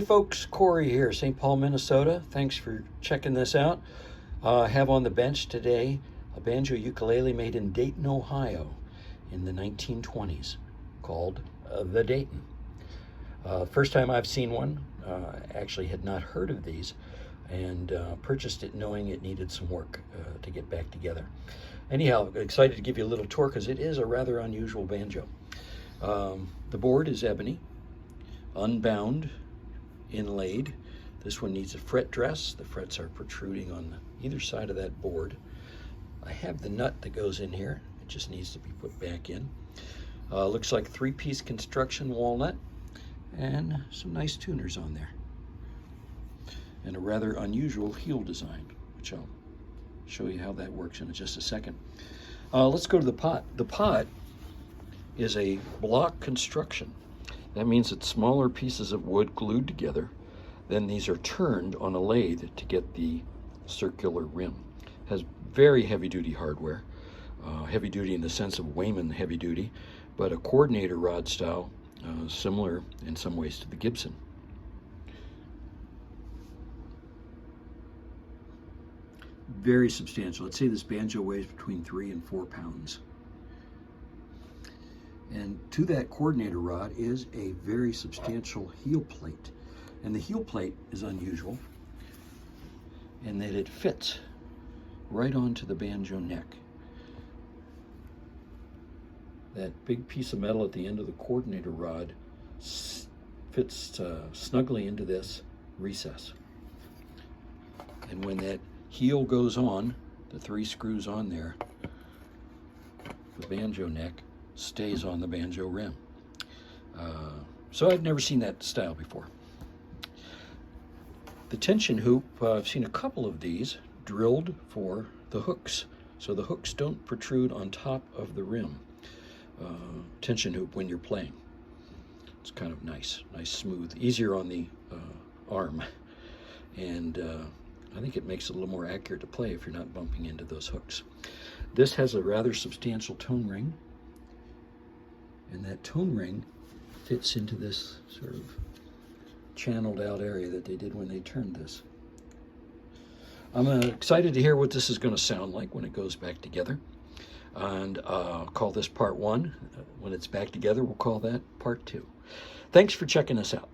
Hey folks, Corey here, St. Paul, Minnesota. Thanks for checking this out. I have on the bench today a banjo ukulele made in Dayton, Ohio in the 1920s called the Dayton. First time I've seen one, actually had not heard of these and purchased it knowing it needed some work to get back together. Anyhow, excited to give you a little tour because it is a rather unusual banjo. The board is ebony, unbound, inlaid. This one needs a fret dress. The frets are protruding on either side of that board. I have the nut that goes in here. It just needs to be put back in. Looks like 3-piece construction walnut and some nice tuners on there. And a rather unusual heel design, which I'll show you how that works in just a second. Let's go to the pot. The pot is a block construction. That means it's smaller pieces of wood glued together. Then these are turned on a lathe to get the circular rim. It has very heavy-duty hardware. Heavy-duty in the sense of Wayman heavy-duty, but a coordinator rod style, similar in some ways to the Gibson. Very substantial. Let's say this banjo weighs between 3 and 4 pounds. And to that coordinator rod is a very substantial heel plate. And the heel plate is unusual in that it fits right onto the banjo neck. That big piece of metal at the end of the coordinator rod fits snugly into this recess. And when that heel goes on, the 3 screws on there, the banjo neck stays on the banjo rim. So I've never seen that style before. The tension hoop, I've seen a couple of these drilled for the hooks, so the hooks don't protrude on top of the rim. Tension hoop when you're playing. It's kind of nice, smooth, easier on the arm, and I think it makes it a little more accurate to play if you're not bumping into those hooks. This has a rather substantial tone ring, and that tone ring fits into this sort of channeled out area that they did when they turned this. I'm excited to hear what this is going to sound like when it goes back together. And I'll call this part 1. When it's back together, we'll call that part 2. Thanks for checking us out.